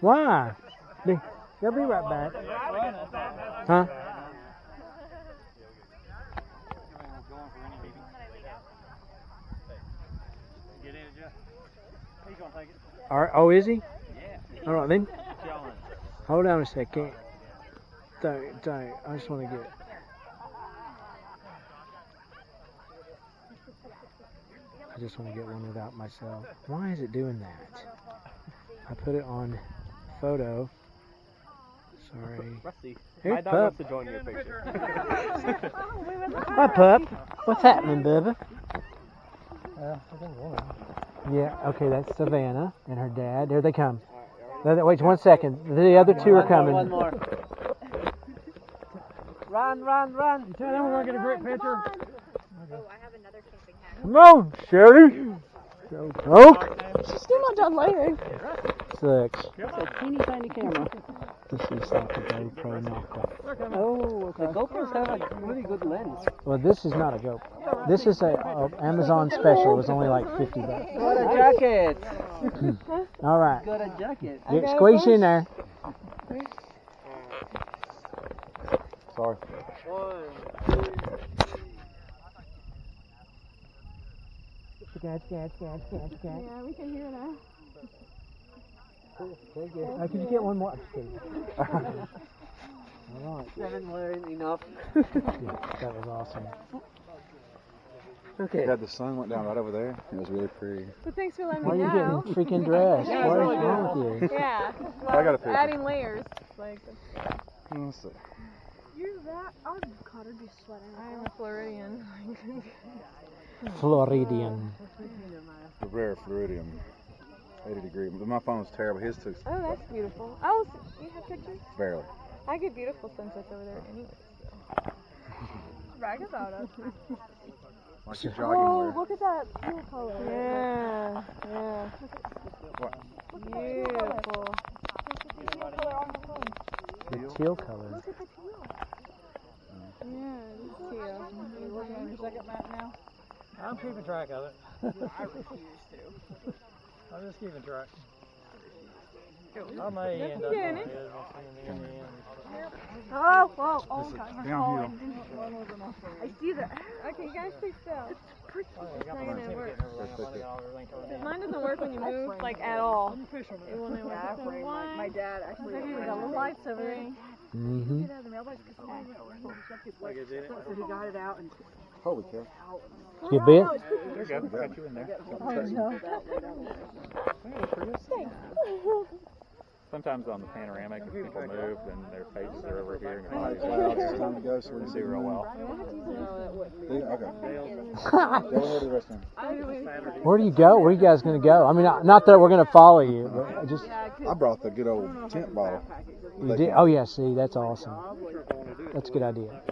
Why? They'll be right back. Huh? Oh, is he? All right, then. Hold on a second. Don't. I just want to get. I just want to get one without myself. Why is it doing that? I put it on photo. Sorry. Rusty, Hey, my dog pup. wants to join your picture. Hi, pup. What's happening, Bubba? Yeah, okay, that's Savannah and her dad. There they come. Wait 1 second. The other two are coming. One more. Run. You tell them we're going to get a great picture. Oh, I have another camping hat. Come on, Sherry. Oak. She's still not done layering. 6. It's a teeny tiny camera. This is like a GoPro knockoff. Oh, the GoPros have a really good lens. Well, this is not a GoPro. This is a Amazon special. It was only like $50. Got a jacket. All right. Got a jacket. Get squeeze in there. Sorry. Yeah, we can hear that. Could you get one more? All right. Haven't learned enough. Yeah, that was awesome. Okay. Yeah, the sun went down right over there. It was really pretty. But thanks for letting Why are me you know. getting freaking dressed? Yeah, What it's is really wrong with you? Yeah. I got a picture. Adding layers. Like, Let's see. you're that. Our Cotter just sweating. I'm a Floridian. Floridian. The rare Floridian. 80 degree. But my phone was terrible. His took Oh, that's beautiful. Oh, you have pictures? barely. I get beautiful sunsets over there anyway. So. Brag about us. Like your jogging Oh, wear. look at that teal color. Yeah, yeah. What? Beautiful. The teal color. Look at the teal. Yeah, it's teal. You working on your second map now? I'm keeping track of it. I refuse to. I'm just keeping track. I may end up Danny. on it. Oh, whoa. Oh, This is God. downhill. I see that. Okay, you guys stay still. It's not gonna work. Mine doesn't work when you move, like, at all. It will not work. My dad actually We got little lights over there. Mm-hmm. so he got it out and Holy cow. You bit? There you go. Got you in there. Sometimes on the panoramic, if people move, then their faces are over here and their bodies are over It's here. time to go so we You can see real well. See? Okay. Go ahead to the restaurant. Where do you go? Where are you guys going to go? I mean, not that we're going to follow you, but just... I brought the good old tent bottle. You did? Oh, yeah, see, that's awesome. That's a good idea.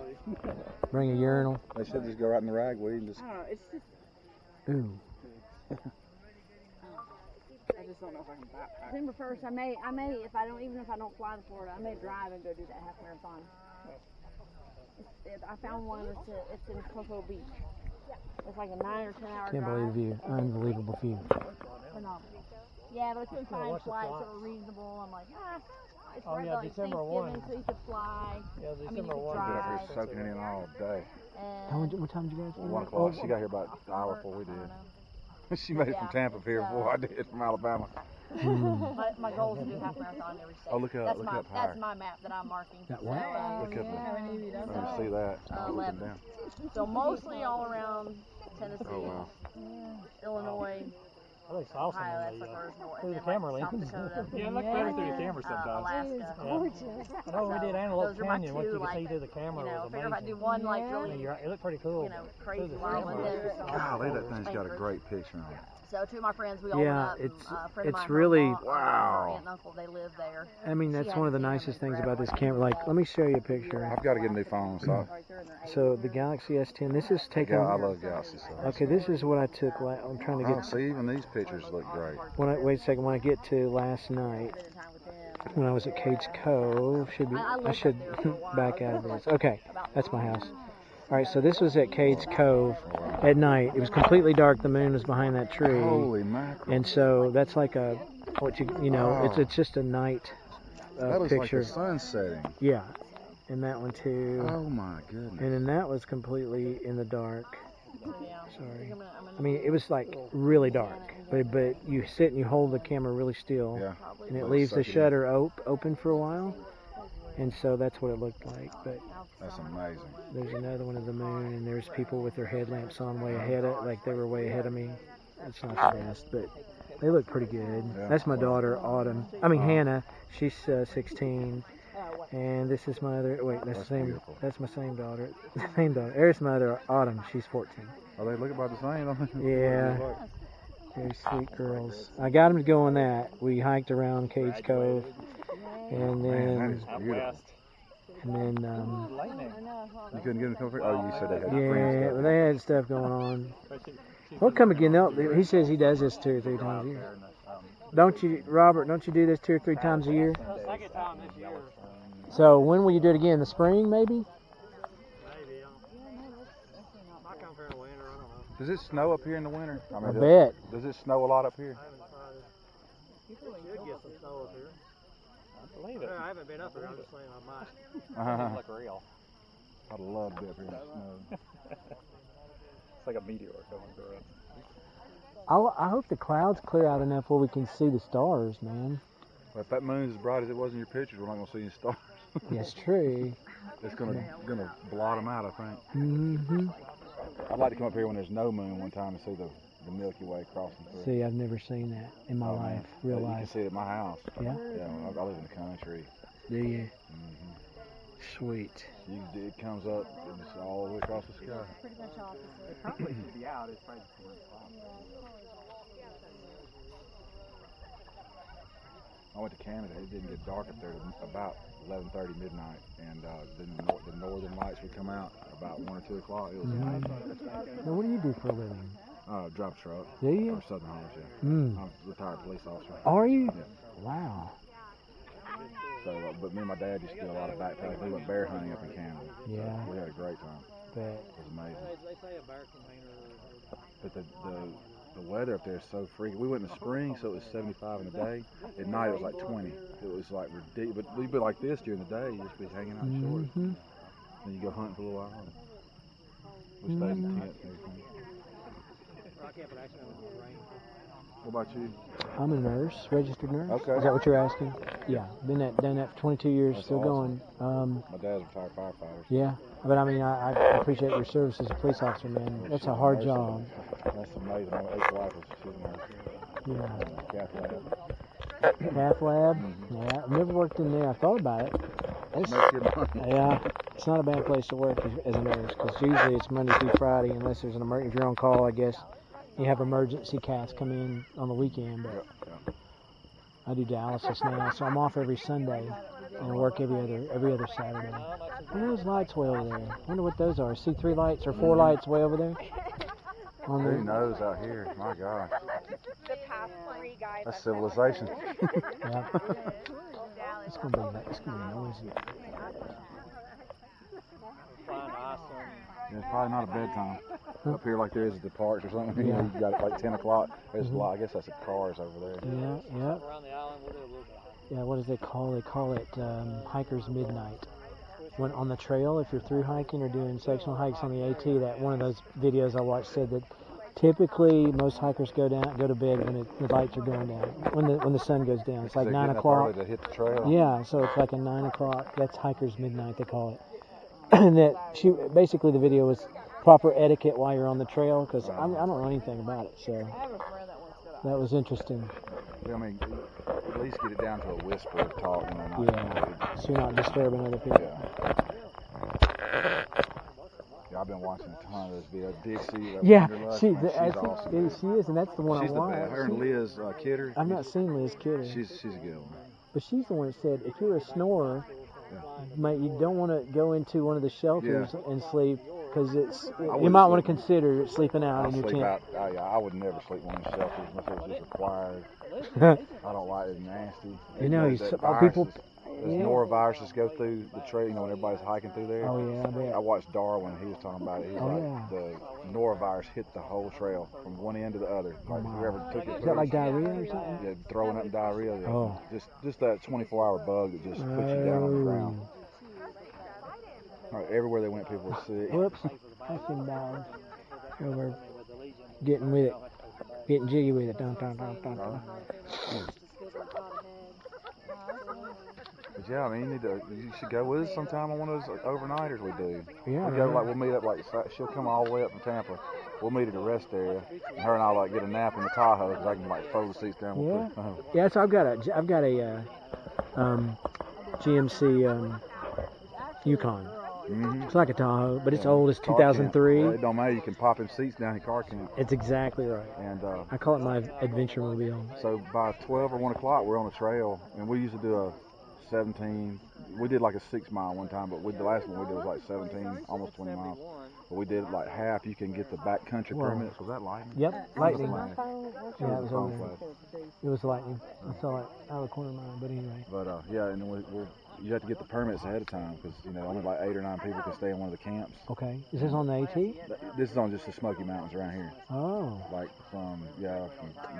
Bring a urinal. They should just go right in the ragweed and just. it's just Ooh. I just don't know if I can backpack. December 1st, I may, if I don't fly to Florida, I may drive and go do that half marathon. I found one. It's in Cocoa Beach. It's like a 9 or 10 hour Can't drive. believe the view. Unbelievable view. Phenomenal. Yeah, but I couldn't find flights that were reasonable. I'm like, it's Oh, right yeah, like December Thanksgiving, 1. so you could fly. Yeah, I mean, you December could 1. Been up here drive. soaking it in all day. And What time did you guys get? 1 o'clock. She got here about an hour before we did. She made it from Tampa here before I did from Alabama. my goal is to do half marathon every state. Oh, look up higher. That's my map that I'm marking. That what? Look up there. I see that. Looking 11. down. So mostly all around Tennessee, Oh, wow. Illinois, That looks awesome. Ohio, that's the first one, Through and the then camera like South lens. Dakota, Yeah, it looks better through the camera sometimes. Alaska. I know when we did Antelope Those are my Canyon, what two, you could see like, through the camera You know, was figure if I do amazing. one like Yeah, really, you're right. It looked pretty cool. crazy Through the wild one, camera. then Golly, that thing's got a great picture on it. So two of my friends, we all Yeah, went up. it's- and, a friend of it's mine, really- her mom, her Wow. aunt and uncle, they live there. I mean, that's one of the nicest things about this camera. Like, let me show you a picture. I've got to get a new phone, so So the Galaxy S10, this is taken. I love Galaxy so much. Okay, this is what I took. I'm trying to Oh, get. see, even these pictures look great. Wait a second. When I get to last night, Spending time with them. when I was at Cades Cove, I should back out of this. Okay, that's my house. All right, so this was at Cades Cove at night. It was completely dark. The moon was behind that tree, Holy mackerel. and so that's like a what you know, it's just a night that looks picture. like the sun setting. Yeah, and that one too. Oh my goodness. And then that was completely in the dark. Yeah. Sorry. I mean, it was like really dark, but you sit and you hold the camera really still, Yeah. and it Let it leaves the suck it in. shutter open for a while, and so that's what it looked like. But That's amazing. there's another one of the moon, and there's people with their headlamps on way ahead of, like they were way ahead of me. It's not the best, but they look pretty good. Yeah. That's my daughter, Autumn. Hannah. She's 16. And this is my other. Wait, that's the That's same. beautiful. That's my same daughter. Same daughter. There's my other, Autumn. She's 14. Oh, they look about the same. Don't they? Yeah. Very sweet girls. I got them to go on that. We hiked around Cage Cove, and Man, that then is Out beautiful. west. Lightning. You couldn't get them to come through? Oh, you said they had yeah, friends. well, they had stuff going on. We'll come again. He says he does this 2 or 3 times a year. Don't you, Robert? Don't you do this 2 or 3 times a year? Second time this year. So when will you do it again? In the spring, maybe? Maybe. Might come here in the winter. I don't know. Does it snow up here in the winter? I does, bet. Does it snow a lot up here? I haven't tried it. You should get some snow up here. I believe it. I haven't been up here. I'm just saying I might. Uh-huh. Look real. I'd love to be up here in the snow. It's like a meteor going through it. I hope the clouds clear out enough where we can see the stars, man. Well, if that moon's as bright as it was in your pictures, we're not going to see any stars. That's true. It's gonna blot them out, I think. Mm-hmm. I'd like to come up here when there's no moon one time and see the Milky Way crossing through. See, I've never seen that in my Oh, life, man. real You life. can see it at my house. Yeah? Yeah, I live in the country. Do you? Mm-hmm. Sweet. It comes up and it's all the way across the sky. Pretty much opposite. Probably should be out. It's probably 4 o'clock. I went to Canada. It didn't get dark up there till about 11:30 midnight, and then the northern lights would come out about 1 or 2 o'clock. It was amazing. Now, what do you do for a living? Drive a truck Do you? or Southern Haulers. Yeah, Mm. I'm a retired police officer. Are you? Yeah. Wow. So, but me and my dad used to do a lot of backpacking. We went bear hunting up in Canada. Yeah. We had a great time. Bet. It was amazing. They say a bear container. But the weather up there is so freaky. We went in the spring, so it was 75 in the day. At night, it was like 20. It was like ridiculous. But we'd be like this during the day. You just be hanging out in shorts. Mm-hmm. Then you go hunting for a little while. We stayed in tents and everything. I can't put action on the rain. What about you? I'm a nurse, registered nurse. Okay. Is that what you're asking? Yeah. Done that for 22 years, That's still awesome. going. My dad's a retired firefighter. Yeah. But I mean, I appreciate your service as a police officer, man. That's She's a hard nurse. job. That's amazing. My ex-wife was she's a nurse. Yeah. Cath lab. Cath lab. Mm-hmm. Yeah. I've never worked in there. I thought about it. It's, Make good money. yeah. It's not a bad place to work as a nurse because usually it's Monday through Friday unless there's an emergency. If you're on call, I guess you have emergency caths come in on the weekend. But Yeah. I do dialysis now, so I'm off every Sunday and I work every other Saturday. What are those lights way over there? I wonder what those are. See 3 lights or 4 lights way over there? On Who the, knows out here? My gosh. The past 3 guys. That's civilization. yeah. It's gonna be noisy. Flying ice Yeah, it's probably not a bedtime. Up here like there is at the parks or something. Yeah. You got it like 10 o'clock. There's a lot. I guess that's the cars over there. Yeah, yeah. around the island. We'll do a little bit. Yeah, what does they call? They call it Hiker's Midnight. When on the trail, if you're through hiking or doing sectional hikes on the AT, that one of those videos I watched said that typically most hikers go to bed when the lights are going down, when the sun goes down. It's like They're 9 getting up o'clock. early to hit the trail. Yeah, so it's like a 9 o'clock. That's Hiker's Midnight, they call it. And that basically the video was proper etiquette while you're on the trail, because I don't know anything about it, so I have a friend that wants to go out. that was interesting. Yeah, I mean, at least get it down to a whisper of talk. You know, not, Yeah, so you're not disturbing other people. Yeah, I've been watching a ton of this video. Dixie, that Yeah, Wanderlust, she man, she's awesome. she is, and that's the one She's I the watched. best. Her and Liz Kidder. I've not seen Liz Kidder, She's a good one. but she's the one that said if you're a snorer, mate, you don't want to go into one of the shelters and sleep because you wouldn't might want to sleep. consider sleeping out I in your sleep tent. out. I would never sleep in one of the shelters unless it was just required. I don't like it nasty. You know, That people viruses. Those noroviruses go through the trail, you know, when everybody's hiking through there. Oh yeah, I bet. I watched Darwin, he was talking about it. He's Oh, like, yeah. the norovirus hit the whole trail from one end to the other. Like wow. whoever took it Is that through, like diarrhea or something? yeah, throwing up diarrhea. Yeah. Oh. Just that 24-hour bug that just puts you down on the ground. All right, everywhere they went, people were sick. Whoops. That's them dogs. Over getting with it. Getting jiggy with it. Dun, dun, dun, dun, dun. But yeah, I mean, you should go with us sometime on one of those overnighters we do. Yeah, We go, man. like, we'll meet up, like, she'll come all the way up from Tampa. We'll meet at the rest area. And her and I, like, get a nap in the Tahoe because I can, like, fold the seats down. We'll put, Yeah, so I've got a GMC Yukon. It's like a Tahoe, but it's old. It's car camp. 2003. Yeah, it don't matter. You can pop in seats down in car camp. It's exactly right. And I call it my adventure mobile. so by 12 or 1 o'clock, we're on the trail. And we used to do a 17. We did like a 6 mile one time, but the last one we did was like 17, almost 20 miles. But we did like half. You can get the backcountry Whoa. permits. Was that lightning? Yep, lightning. Yeah, it was on there. It was lightning. I saw it out of the corner of my eye, but anyway. But yeah, and then you have to get the permits ahead of time because only like 8 or 9 people can stay in one of the camps. Okay. Is this on the AT? This is on just the Smoky Mountains around here, Oh, like from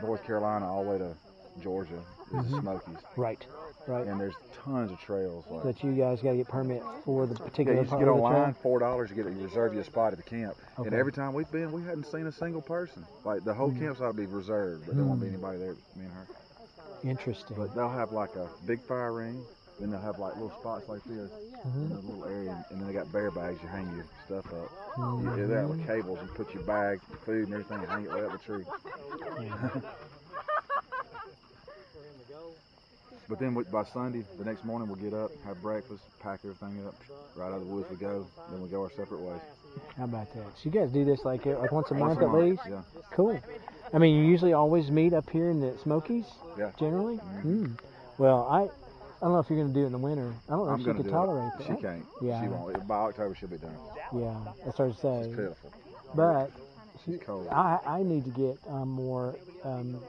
North Carolina all the way to Georgia is the Smokies, right. and there's tons of trails. Like, That you guys got to get permit for the yeah, particular you just part get of the online, trail? $4, you reserve you a spot at the camp. And Okay. every time we've been, we hadn't seen a single person. Like the whole camp's ought to be reserved, but there won't be anybody there. Me and her. Interesting. But they'll have like a big fire ring. Then they'll have like little spots like this in a little area, and then they got bear bags. You hang your stuff up. You do that with cables. You put your bag, your food, and everything, and hang it way up the tree. But then by Sunday, the next morning, we'll get up, have breakfast, pack everything up, right out of the woods we go. Then we go our separate ways. How about that? So you guys do this like once a month at least? Yeah. Cool. I mean, you usually always meet up here in the Smokies? Yeah. Generally? Well, I don't know if you're going to do it in the winter. I don't know I'm if she gonna could do tolerate it. that. She can't. Yeah. She won't. By October, she'll be done. Yeah, that's hard to say. It's pitiful. But She's cold. I need to get more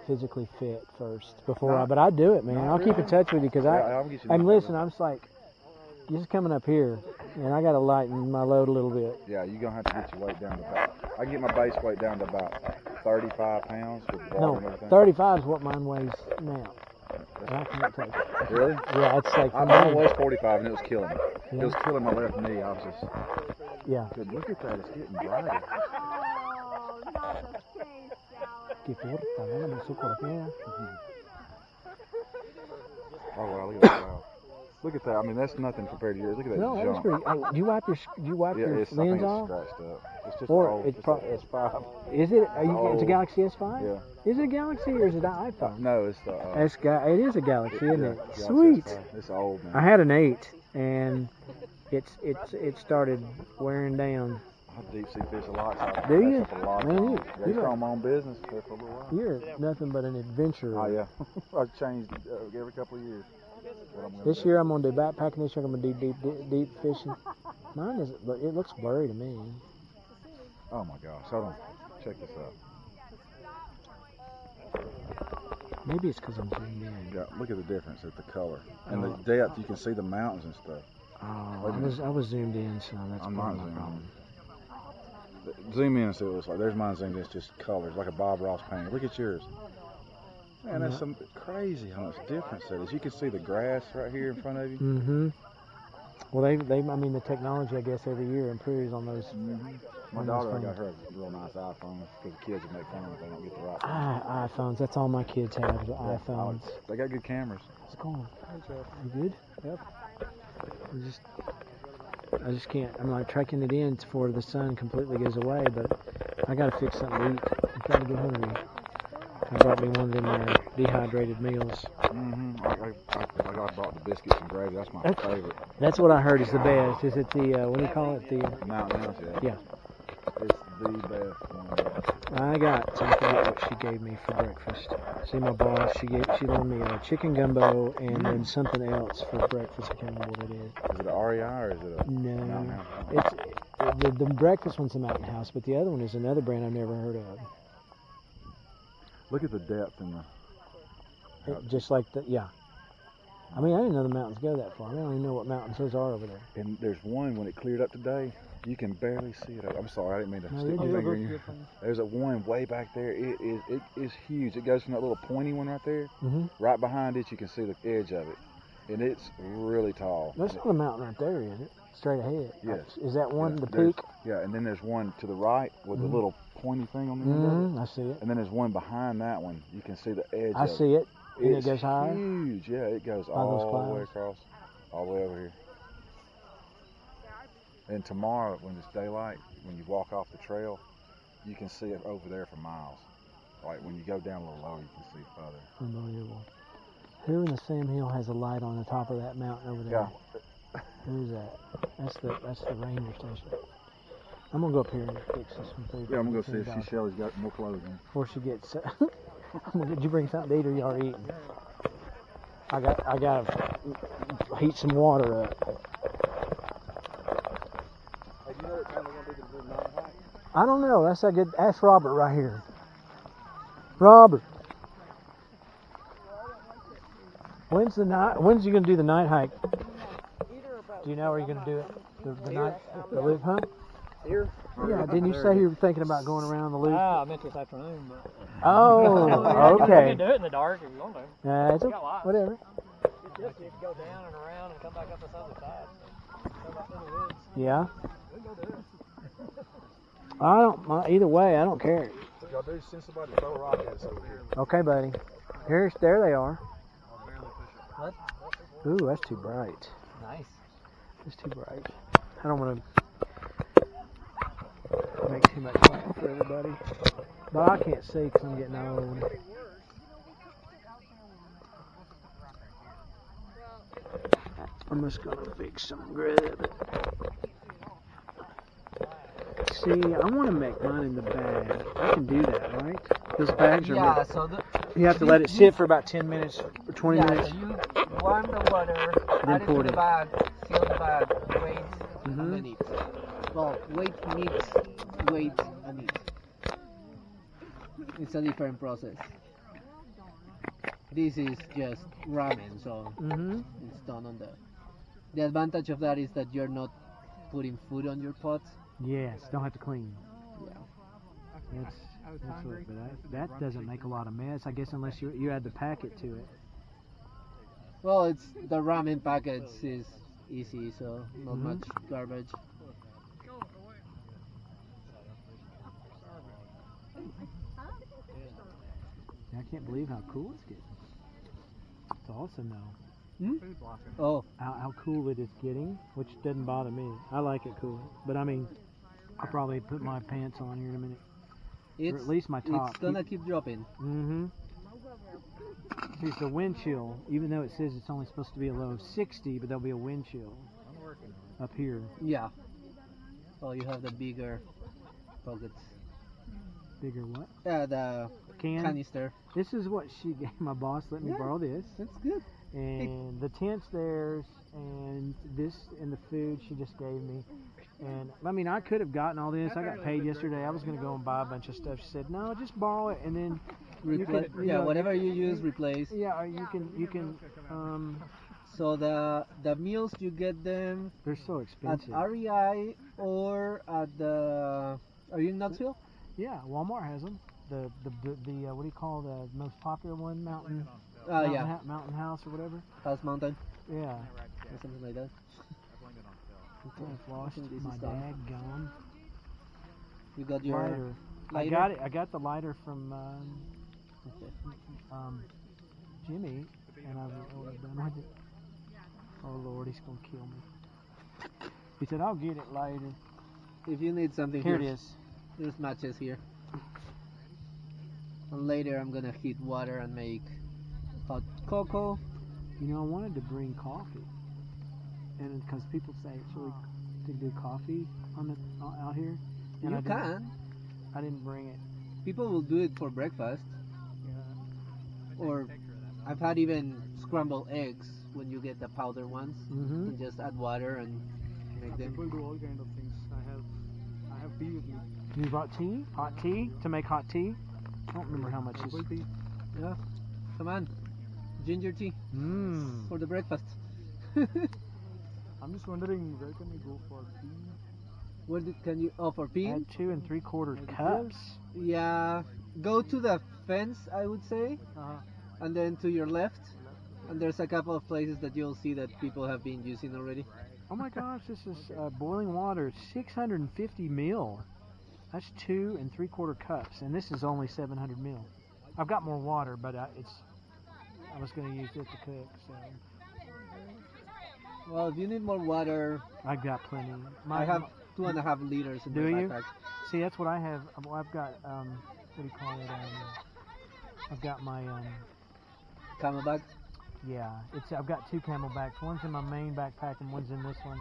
physically fit first before but I do it, man. I'll keep in touch with you because I'll get you I'm that. listening. I'm just like, just coming up here, and I got to lighten my load a little bit. Yeah, you're going to have to get your weight down to about, I can get my base weight down to about 35 pounds with water and No, everything. 35 is what mine weighs now. And I can't take it. Really? Yeah, it's like, I was 45 and it was killing me. Yeah. It was killing my left knee. I was just, yeah. good, look at that, it's getting brighter. Oh, not the face, Alex. Qué fuerte, dale, me suco la piedra. Oh wow, look at that. Wow. Look at that. I mean, that's nothing compared to yours. Look at that No, that was jump. pretty. Hey, do you wipe Yeah, your it's, I think lens it's off? scratched up. It's just Or old. it's It's probably a S5. Is it? Are you? It's a old. Galaxy S5. Yeah. Is it a Galaxy or is it an iPhone? No, it's the. It is a Galaxy, isn't yeah, it? Galaxy Sweet. S5. It's old, man. I had an 8, and it started wearing down. I deep sea fish a lot. So I Do you? mess up a lot of Man, times. you Yeah, like- on my own business for a little while. You're nothing but an adventurer. Oh yeah, I've changed every couple of years. What I'm gonna This do. year I'm gonna do backpacking. This year I'm gonna do deep fishing. Mine is, but it looks blurry to me. Oh my gosh, hold on. Check this out. Maybe it's because I'm zoomed in. Yeah, look at the difference at the color and Oh. the depth. You can see the mountains and stuff. Oh, Wait a minute. I was zoomed in, so that's I'm part not of my zoomed problem. Zoom in and see what it looks like. There's mine zoomed in. It's just colors, like a Bob Ross painting. Look at yours. Man, that's some crazy how much difference there is. You can see the grass right here in front of you. Mm-hmm. Well, I mean, the technology, I guess, every year improves on those. My On daughter, those I got phones. her a real nice iPhone because the kids would make fun of them if they don't get the right one. iPhones. That's all my kids have. The iPhones. They got good cameras. What's going on? You good? Yep. I just can't. I'm like tracking it in before the sun completely goes away, but I gotta fix something to eat. I'm trying to get hungry. I brought me one of them dehydrated meals. I brought the biscuits and gravy. That's my favorite. That's what I heard is the best. Is it the what do you call it? The Mountain House, yeah. It's the best one. I forget what she gave me for breakfast. See, my boss, she loaned me a chicken gumbo and then something else for breakfast. I can't remember what it is. Is it a REI or is it a Mountain No, House? it's the breakfast one's a Mountain House, but the other one is another brand I've never heard of. Look at the depth in the. Just like the I mean, I didn't know the mountains go that far. I don't even know what mountains those are over there. And there's one, when it cleared up today, you can barely see it. I'm sorry, I didn't mean to No, stick you're my good. finger in you. There's a one way back there. It is huge. It goes from that little pointy one right there. Mm-hmm. Right behind it, you can see the edge of it. And it's really tall. That's not a mountain right there, is it? Straight ahead. Yes. Is that one, Yeah, the there's- peak? Yeah, and then there's one to the right with Mhm. the little pointy thing on the end of it. Mm-hmm. I see it. And then there's one behind that one. You can see the edge I of see it. it. And it It's goes higher? huge. Yeah, it goes By those all the way clouds? across, all the way over here. And tomorrow, when it's daylight, when you walk off the trail, you can see it over there for miles. Like when you go down a little lower, you can see it further. Unbelievable. Who in the Sam Hill has a light on the top of that mountain over there? Yeah. Who's that? That's the ranger station. I'm gonna go up here and fix this some food. Yeah, I'm gonna go see if Dog. Shelly's got more clothes on. Before she gets. Did you bring something to eat or you already eating? I gotta heat some water up. I don't know. That's a good. Ask Robert right here. Robert, when's you gonna do the night hike? Do you know where you're gonna do it? The night, the loop, huh? Here? Yeah. Didn't you say you were thinking about going around the loop? Ah, I meant this afternoon, but Oh, You okay. can do it in the dark if you want to. Yeah, it's We got lots. whatever. You can go down and around and come back up this other side. Come back through the woods. Yeah. We can go do it. I don't. Either way, I don't care. What y'all do? Send somebody to throw a rock at us over here. Okay, buddy. There they are. What? Ooh, that's too bright. Nice. It's too bright. I don't want to make too much light for everybody. But I can't see because I'm getting old. I'm just going to fix some grub. See, I want to make mine in the bag. I can do that, right? Those bags are Yeah, so the, you have to let it sit for about 10 minutes or 20 yeah, minutes. so you warm the water, Then add it pour to it the in. bag, seal the bag, wait, Mhm. and then eat. Well, wait means wait and eat. It's a different process. This is just ramen, so Mm-hmm. it's done on the advantage of that is that you're not putting food on your pot. Yes, don't have to clean. Yeah. That's what, but that doesn't make a lot of mess, I guess, unless you add the packet to it. Well, it's the ramen packets is easy, so not Mhm. much garbage. I can't believe how cool it's getting. It's awesome though. Oh, How cool it is getting, which doesn't bother me. I like it cool, but I mean, I'll probably put my pants on here in a minute, or it's at least my top. it's gonna keep dropping. Mm-hmm. See, it's the wind chill, even though it says it's only supposed to be a low of 60, but there'll be a wind chill up here. Yeah. Oh, you have the bigger pockets. Bigger what? The Can? canister. This is what she gave my boss. Let me Yeah. borrow this. That's good. And the tent's theirs, and this and the food she just gave me. And I mean, I could have gotten all this. I got paid yesterday. I was gonna go and buy a bunch of stuff. She said, "No, just borrow it, and then you Repla- can, you yeah, know, whatever you use, replace. yeah, or you can. So the meals you get them They're so at expensive. REI or at the. Are you in Knoxville? Yeah, Walmart has them. The what do you call the most popular one? Mountain Yeah, Mountain House or whatever. House Mountain Yeah. or something like that. I've lost think this my is gone. daggone You got your lighter. I lighter? got it. I got the lighter from Okay. Jimmy, and I've done with it. Oh Lord, he's gonna kill me. He said, "I'll get it later." If you need something, Here it here's- is. There's matches here. And later I'm gonna heat water and make hot cocoa. You know, I wanted to bring coffee, and because people say it's really to do coffee on the out here, and You I can. I didn't bring it. People will do it for breakfast. Or I've had even scrambled eggs when you get the powder ones. Mm-hmm. And just add water and make them. People do all kind of things. I have tea with me. You brought tea, hot tea to make hot tea. I don't remember how much Herbal is. tea. Yeah. Come on. ginger tea Mmm. for the breakfast. I'm just wondering where can we go for tea? Where can you? Oh, for peeing? Add 2 3/4 cups. Yeah. Go to the fence, I would say, Uh-huh. and then to your left, and there's a couple of places that you'll see that people have been using already. Oh my gosh, this is boiling water, 650 mil. That's 2 3/4 cups, and this is only 700 mil. I've got more water, but I was going to use it to cook, so Well, if you need more water, I've got plenty. I have 2.5 liters in Do my you? backpack. See, that's what I have. Well, I've got what do you call it? I've got my Camelback. yeah. I've got 2 camelbacks. One's in my main backpack and one's in this one.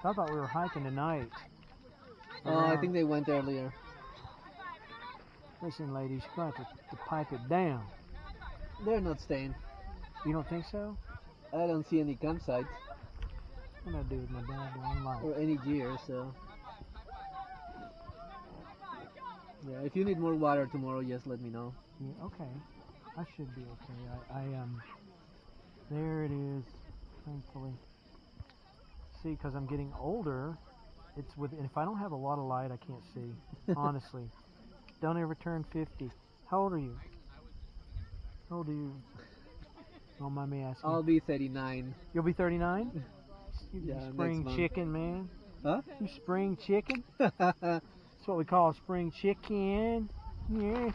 So I thought we were hiking tonight. Oh, I think they went earlier. Listen, ladies, you're going to have to pipe it down. They're not staying. You don't think so? I don't see any campsites What do I do with my dad? Life? or any gear, so. Yeah, if you need more water tomorrow, just let me know. Yeah, okay. I should be okay. There it is, thankfully. See, because I'm getting older, it's with. And if I don't have a lot of light, I can't see. Honestly, don't ever turn 50. How old are you? How old are you? Don't mind me asking. I'll be 39. You'll be 39. You Yeah, next spring month. chicken, man. Huh? You spring chicken. That's what we call a spring chicken. Yeah.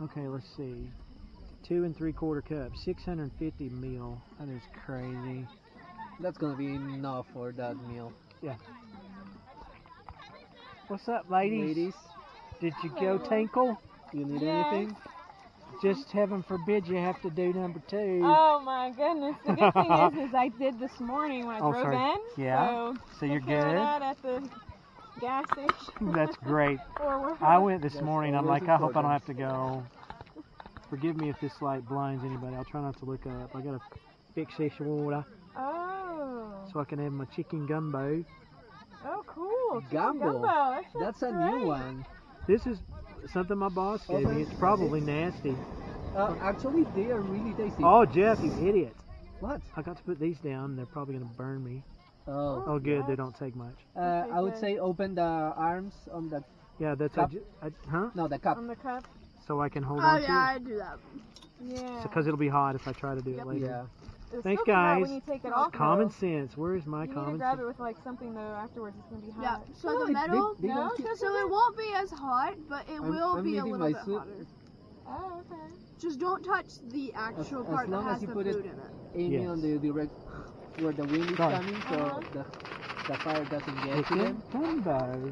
Okay, let's see. 2 3/4 cups, 650 mil. That is crazy. That's gonna be enough for that meal. What's up, ladies? Ladies, Did you go tinkle? you need Yes. anything? Just heaven forbid you have to do number 2. Oh my goodness. The good thing is I did this morning when I Oh, drove sorry. in. Yeah. So you're took care of good? that at the gas station. That's great. Or wherever. I went this That's morning. I'm always like, I hope I don't important. have to go. Forgive me if this light blinds anybody. I'll try not to look up. I gotta fix this water Oh. so I can have my chicken gumbo. Oh, cool. Chicken Gumbo. That sounds That's a great. new one. This is something my boss gave me. It's probably nasty. Actually, they are really tasty. Oh, Jeff, you idiot! What? I got to put these down. They're probably gonna burn me. Oh. Oh, good. They don't take much. I would say open the arms on the Yeah, that's Cup? huh? no the cup. On the cup. So I can hold Oh on yeah, to I do that. Yeah. because it'll be hot if I try to do it Yep. later. Yeah. It's Thanks, so hot guys. When you take it off, Common though. sense. Where is my You need to common grab sense? it with like something though. Afterwards, it's gonna be Yeah. hot. So the metal, They No, don't keep- it's so it won't be as hot, but it will I'm be a leaving little my bit suit. hotter. Oh, okay. Just don't touch the actual As part that long has as you the put food it- in it. Aiming Yes. on the direct where the wind is Sorry. coming, so Uh-huh. the fire doesn't get to Chicken them. gumbo.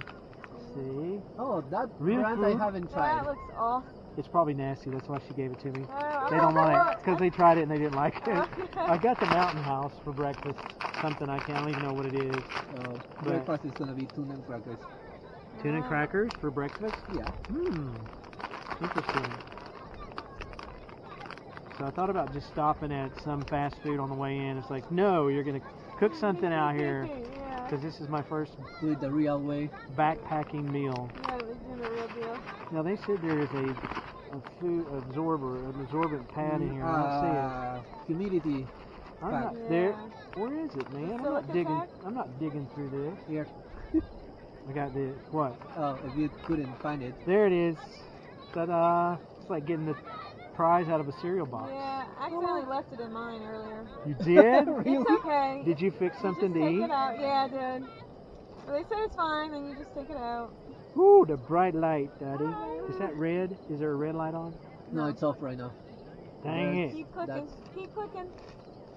See? Oh, that Real brand I food? haven't That tried. looks awesome. It's probably nasty. That's why she gave it to me. Oh, They don't like it because it. they tried it and they didn't like it. Okay. I got the Mountain House for breakfast. Something I can't even know what it is. Breakfast is gonna be tuna and crackers. Tuna and crackers for breakfast. Yeah. Interesting. So I thought about just stopping at some fast food on the way in. It's like, no, you're gonna cook something out here Yeah. because this is my first Do it the real way. backpacking meal. Yeah, it was doing the real deal. Now they said there is a food an absorbent pad in here. I don't see it. Humidity. I'm pack. not there. Where is it, man? I'm not Silicon digging. pack? I'm not digging through this. Here. I got the what? Oh, if you couldn't find it. There it is. Ta-da! It's like getting the prize out of a cereal box. Yeah, I accidentally left it in mine earlier. You did? It's okay. Did you fix something you just to take eat? it out. Yeah, I did. But they said it's fine, then you just take it out. Ooh, the bright light, Daddy. Is that red? Is there a red light on? No, it's off right now. Dang it. Keep clicking. That's- Keep clicking.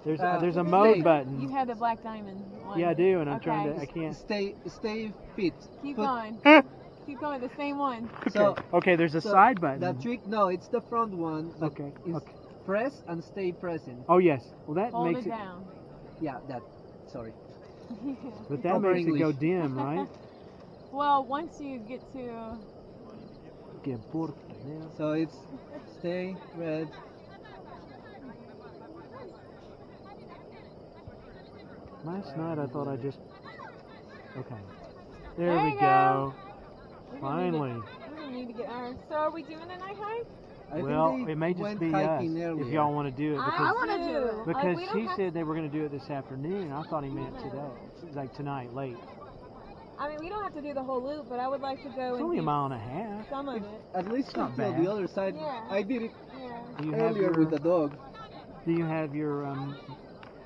There's Stay. a mode You button. had the black diamond one. Yeah, I do, and I'm Okay. trying to. I can't. Stay fit. Keep Put- going. Keep going. The same one. So, Okay, there's a so side button. The trick, no, it's the front one. but Okay. it's Okay. Press and stay present. Oh yes. Well, that Hold makes it it. down. Yeah, that. Sorry. But that Proper makes it go English. dim, right? Well, once you get to Que importa, man. So it's stay red. Last night I thought I just. Okay. There There we you go. we didn't Finally. need to get iron. So are we doing a night hike? I think Well, they it may just went be us hiking if earlier. y'all want to do it I because want to do it. because we don't she have said they were going to do it this afternoon. I thought he meant today, like tonight, late. I mean, we don't have to do the whole loop, but I would like to go It's and only a do mile and a half. some of it. At least not until bad. the other side. Yeah. I did it Yeah. Do you have earlier your with the dog. Do you have your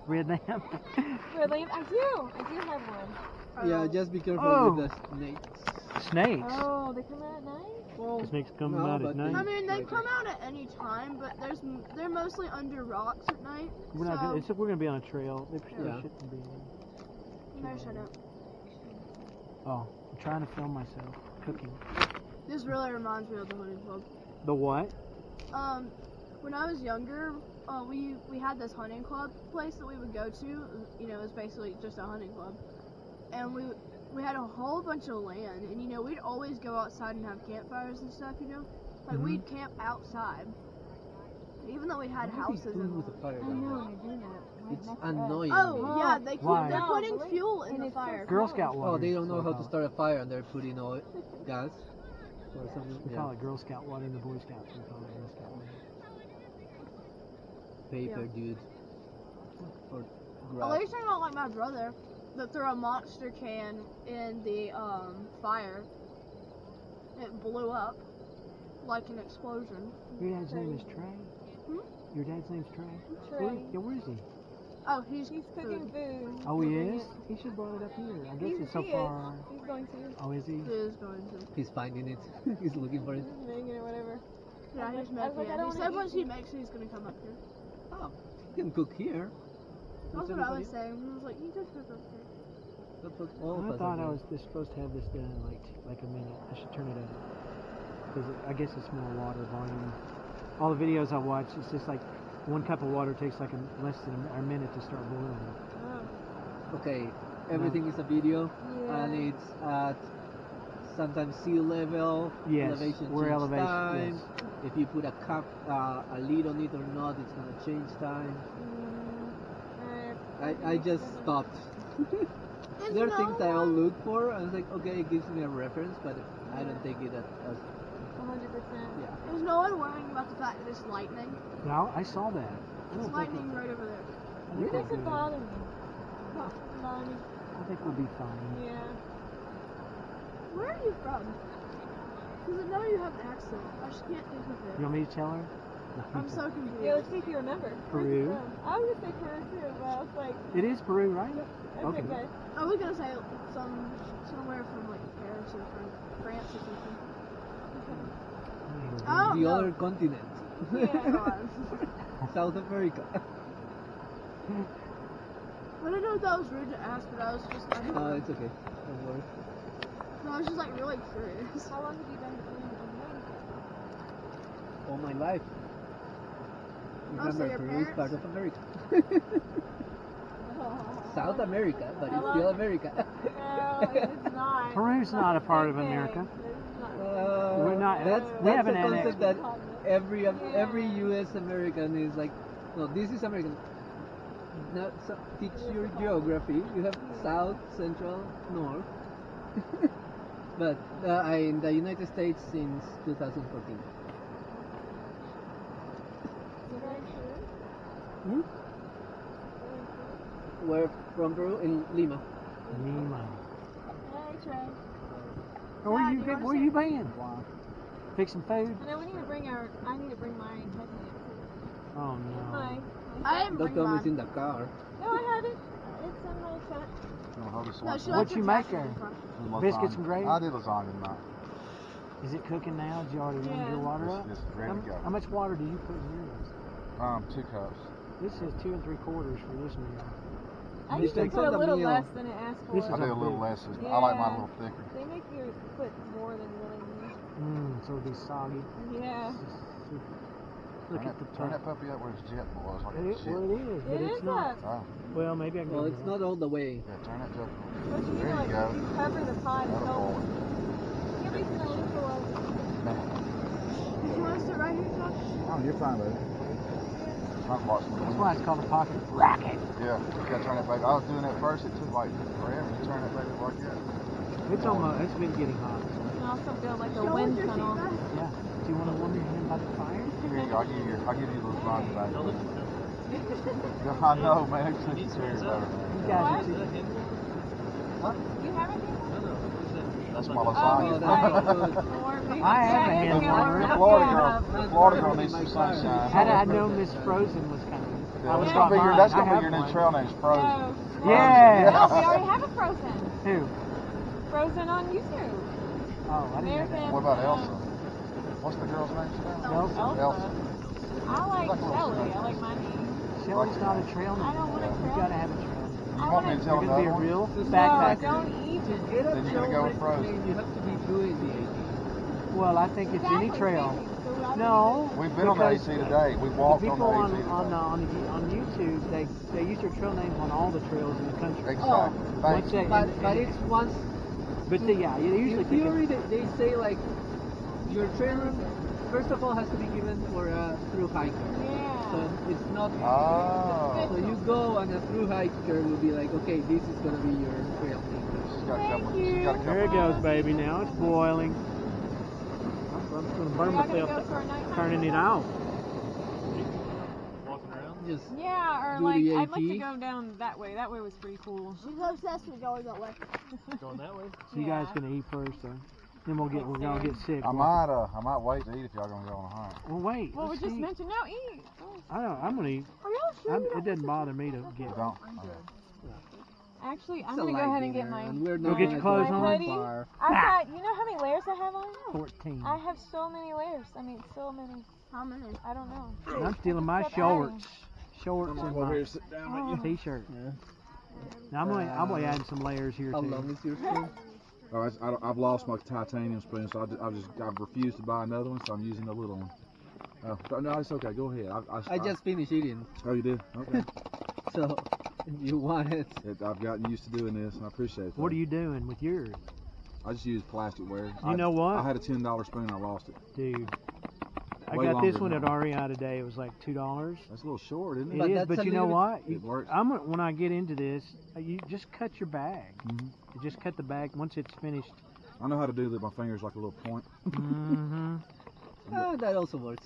red lamp? Really? I do have one. Yeah, just be careful Oh. with the snakes. Snakes. Oh, they come out at night? Well, The snakes come no, out but at night. I mean, they Like come out at any time, but they're mostly under rocks at night. We're not. so, It's, we're going to be on a trail. They Yeah. shouldn't be. no, shut up. Oh, I'm trying to film myself cooking. This really reminds me of the hunting club. The what? When I was younger, we had this hunting club place that we would go to. You know, it was basically just a hunting club, and we had a whole bunch of land, and you know, we'd always go outside and have campfires and stuff. You know, like we'd camp outside, even though we had what are they houses doing and with all. the fire I down know, there? they do that. It's annoying. Oh yeah, they're Why? putting fuel in And the it's fire. Girl Scout water. Oh, they don't know is how what to they start a fire and they're putting oil, gas, or something. We call it Girl Scout water in the Boy Scouts. We call it Girl Scout water. Paper, dude. Or At grass. least I'm not like my brother that threw a monster can in the fire. It blew up like an explosion. Your dad's name is Trey? Hmm? Your dad's name's Trey? Trey. Yeah, where is he? Oh, he's He's cooking food. Oh, he Bring is? it. He should have brought it up here. I guess He it's so is. far. He's going to. Oh, is he? He is going to. He's finding it. He's looking for it. He's making it, whatever. Yeah, he's I was making like, I it. don't He wanna said once eat he makes it, he's gonna come up here. Oh, you can cook here. That's what I was saying. He was like, you just cook up here. I thought I was supposed to have this done like a minute. I should turn it up. Because I guess it's more water volume. All the videos I watch, it's just like one cup of water takes like less than a minute to start boiling. Okay, everything is a video, Yeah. and it's at sometimes sea level, Yes, elevation we're change elevation, time. yes. If you put a cup, a lid on it or not, it's gonna change time. I just stopped. And There you are things know that I'll what? look for, and it's like, okay, it gives me a reference, but I don't take it as 100%. yeah. There's no one worrying about the fact that it's lightning. Now, I saw that. I It's don't lightning right over there. I think It we're doesn't good. bother me. Bother me. I think we'll be fine. Yeah. Where are you from? Because I know you have an accent. I just can't think of You it. want me to tell her? I'm so Yeah, confused. let's see if you remember. Peru. Where's it from? I was gonna say Peru too, but I was like, It is Peru, right? that's Okay. okay. I was gonna say somewhere from like Paris or from France or something. Oh, The no. other continent, God. South America. I don't know if that was rude to ask, but I was just like, No, it's okay. Don't worry. no, I was just like really curious. How long have you been in America? All my life. Oh, so Remember, your Peru is parents- part of America. South America, but it's still America. No, it's not. Peru's not a part of Okay. America. It's not. We're not- That's we that's haven't the concept annexed. that every U.S. American is like, no, this is American. Now, so, teach your geography. You have South, Central, North. But in the United States since 2014. Hmm? We're from Peru in Lima. Lima. Hey, Trey. Where you been? Fix some food? And then we need to bring I need to bring my headlamp. Oh no. My. I didn't bring Don't tell me it's mine. in the car. No, I have it. It's in my truck. No, she What left you her make jacket in there? front. Biscuits and gravy? I did lasagna tonight. Is it cooking now? Did you already warm your water up? It's ready to go. How much water do you put in yours? 2 cups. This says 2 3/4 for this meal. I This usually takes put up a the little meal. less than it asks for. This is I do a little big. less. I like mine a Yeah. little thicker. They make you put more than really you So it'll be soggy. need. Yeah. Look Turn at the turn top. that puppy up where it's jet was. Like It a is, jet. well, it is, but It it's is not. up. Oh, Well, maybe I can Well, go it's wrong. not all the way. yeah, turn that joke But on. you There like, you go. you cover the pot and That'll go. boil it. You're making a little while. Did you want to sit right here, Josh? Oh, you're fine, baby. Not watching That's why it's called a pocket racket. Yeah, you gotta turn that baby. I was doing that first. It took like forever to turn that baby like that. It's been getting hot. You can also build like a Show wind us your tunnel. feedback. Yeah. Do you want to warm your hand by the fire? I'll give you the response back. I know, man. It's serious better. You guys are too. You haven't even? That's my Oh, lasagna. I have a hand warmer. Florida girl needs some sunshine. Had I known Miss Frozen was coming, I would That's have gonna be your, mine. that's I gonna be have your new one. trail name, is Frozen. No. Yeah. No, we already have a Frozen. Who? Frozen on YouTube. Oh, I didn't know There's that. an, What about Elsa? What's the girl's name? Elsa. Elsa. I like Shelly. I like my name. Shelly's not a trail name. I don't want a You trail gotta name. have a trail name. You want me to tell You're gonna be a another one? real No, backpacker. don't even. To get a Then you're gonna go with trail Frozen. name, you have to be doing the AT. Well, I think it's any trail. No. We've been on the because AC today. We the walked on people the on, AC today. on YouTube, they use their trail names on all the trails in the country. Exactly. Once Thank they, you. But it's once. but yeah, you usually In pick theory, they say like your trail first of all has to be given for a through hiker. Yeah. So it's not. Oh. So you go and a through hiker will be like, okay, this is gonna be your trail name. She's got a couple. She's got a couple. There it goes, baby. Now it's boiling. I'm going to burn We're not gonna myself go for a nighttime turning it off. Just Yeah, or Do like the I'd like to AT. go down that way. That way was pretty cool. She's obsessed with going that way. Going that way? So you guys gonna eat first, though. Then we're gonna get sick. I might wait to eat if y'all gonna go on a hunt. Well, wait. Well, we let's just eat. mentioned no eat. Oh. I don't. I'm gonna eat. Are y'all sure? It doesn't bother me to get. Don't. Actually, I'm it's a gonna go light ahead and get dinner, my. and we're Go not get your gonna clothes go on. too far. I've got. You know how many layers I have on? 14. I have so many layers. I mean, so many. How many? I don't know. And I'm stealing my Except shorts. Shorts and my sit down Oh. t-shirt. Yeah. Now I'm gonna add some layers here How too. long is your spoon? Oh, I've lost my titanium spoon, so I've refused to buy another one, so I'm using the little one. Oh, no, it's okay. Go ahead. I just finished eating, Oh, you did? Okay. so if you want it. I've gotten used to doing this, and I appreciate it. What are you doing with yours, I just use plasticware. You know what? I had a $10 spoon, I lost it. dude? I Way got this longer one than at that. REI today. It was like $2. That's a little short, isn't It it? But is, that's but a you know little- what? It works. When I get into this, you just cut your bag. Mhm. You just cut the bag once it's finished. I know how to do that. My finger's like a little point. Mm-hmm. Oh, that also works.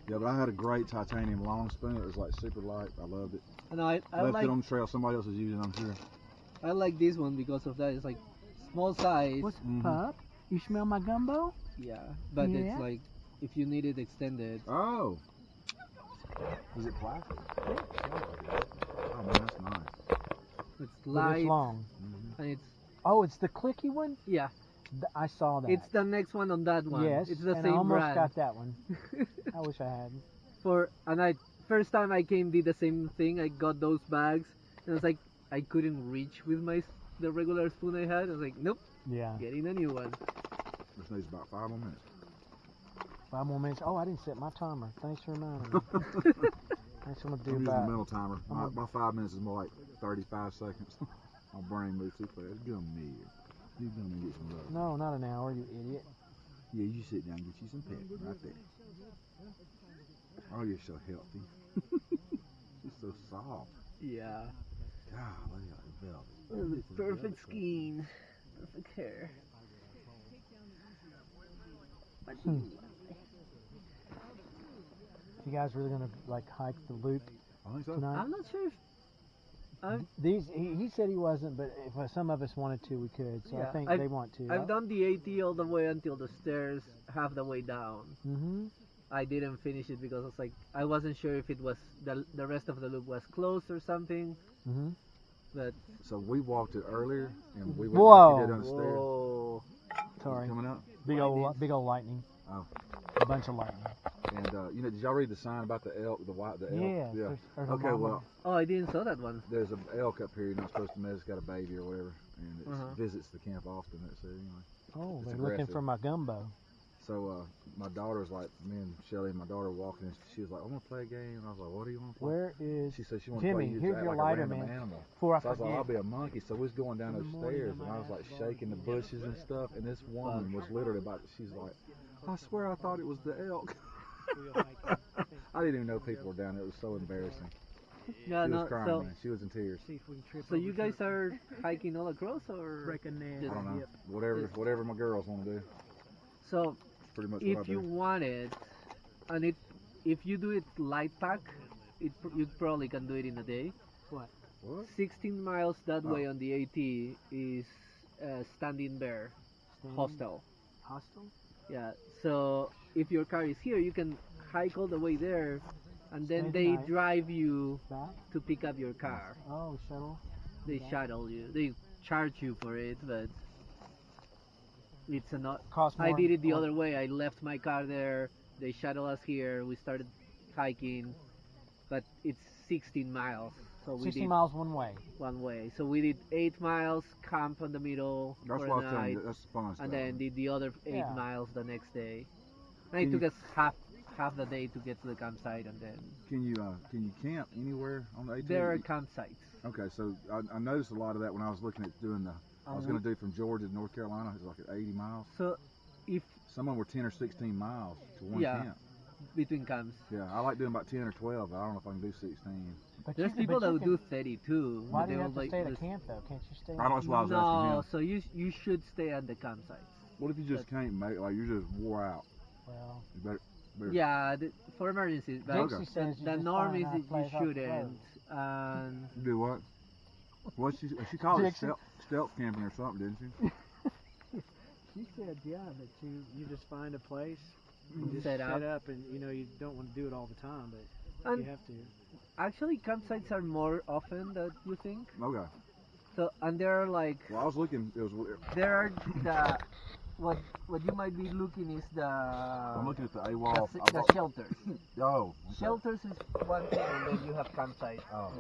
Yeah, but I had a great titanium long spoon. It was like super light. I loved it. And I Left like it on the trail. Somebody else is using it. I'm sure. I like this one because of that. It's like small size. What's Mhm. up? You smell my gumbo? Yeah, but Yeah. it's like if you need it extended. Oh. Is it plastic? Oh man, that's nice. It's But light it's long. Mhm. and it's Oh, it's the clicky one? yeah. I saw that. It's the next one on that one. Yes, It's the and same I almost brand. got that one. I wish I had. First time I came did the same thing. I got those bags and it's like I couldn't reach with the regular spoon I had. I was like, nope, Yeah. getting a new one. This needs about 5 more minutes. 5 more minutes. Oh, I didn't set my timer. Thanks for reminding me. Thanks for I'm do using the about. mental timer. My 5 minutes is more like 35 seconds. My brain moves too fast. Come here. You gonna get some love. No, not an hour, you idiot. Yeah, you sit down and get you some pet right there. Oh, you're so healthy. You're so soft. Yeah. Golly, like velvet. Perfect skin, perfect hair. You guys really gonna like hike the loop I think so. tonight? I'm not sure if He said he wasn't, but if some of us wanted to, we could. So I Yeah, think I've- they want to. I've done the AT all the way until the stairs, half the way down. Mm-hmm. I didn't finish it because it's like I wasn't sure if it was the rest of the loop was closed or something. Mm-hmm. But So we walked it earlier, and we went Whoa. like you did on the stairs. whoa, Sorry. Coming up. Big old lightning. Oh. A bunch of lightning. And did y'all read the sign about the elk, the elk? Yeah. Yeah. There's a Okay, mama. well, oh, I didn't saw that one. there's an elk up here. You're not supposed to mess. It's got a baby or whatever, and it Uh-huh. visits the camp often. It said anyway. Oh, It's they're looking aggressive. for my gumbo. So my daughter's like, me and Shelly and my daughter were walking, and she was like, "I want to play a game." And I was like, "What do you want to play?" Where is She said she wanted to Jimmy? play. Here's your lighter, man. Animal. Before I So I was like, forget. I'll be a monkey. So we was going down those Good morning, stairs, and I was like shaking the bushes and stuff. And this woman was literally about. She's like, "I swear I thought it was the elk." I didn't even know people were down there. It was so embarrassing. Yeah, She no. was crying, So, man. She was in tears. so you guys are hiking all across, or I don't know. Whatever my girls want to do. so It's pretty much what I if you do. wanted, and if you do it light pack, you probably can do it in a day. What? 16 miles that way on the AT is Standing Bear Hostel. Hostel? Yeah. So if your car is here, you can hike all the way there, and then Stay the they night. drive you Back? to pick up your car. Oh, shuttle. They shuttle you. They charge you for it, but it's not. Cost more. I did it the other way. I left my car there. They shuttle us here. We started hiking, but it's 16 miles. So we 60 did miles one way. one way. So we did 8 miles, camp in the middle That's for what I a was telling night, you. That's fun stuff. and then did the other 8 Yeah. miles the next day. And it took us half the day to get to the campsite, and then Can you camp anywhere on the AT? there are campsites. Okay, so I noticed a lot of that when I was looking at doing the. I was going to do from Georgia to North Carolina. It was like at 80 miles. So if Some of them were 10 or 16 miles to one Yeah. camp. between camps, Yeah, I like doing about 10 or 12. But I don't know if I can do 16. But there's you, people but that you would can- do 32. Why but do they you will have to like stay at a just- camp though? Can't you stay? I know that's why I was asking No, him. so you should stay at the campsite. What if you just can't make like you're just wore out? Well, You better. Yeah, for emergencies. But Okay. Dixie says you the just norm find a is nice that you place off the shouldn't. And You do what? What she called it Dixie. stealth camping or something, didn't she? she said, yeah, that you just find a place, you just set up. and you don't want to do it all the time, but And have to. actually, campsites are more often than you think. Okay. So and there are like Well, I was looking. It was. there are the what you might be looking is I'm the looking at the AWOL. shelters. Oh. Okay. Shelters is one thing, and then you have campsites. Oh.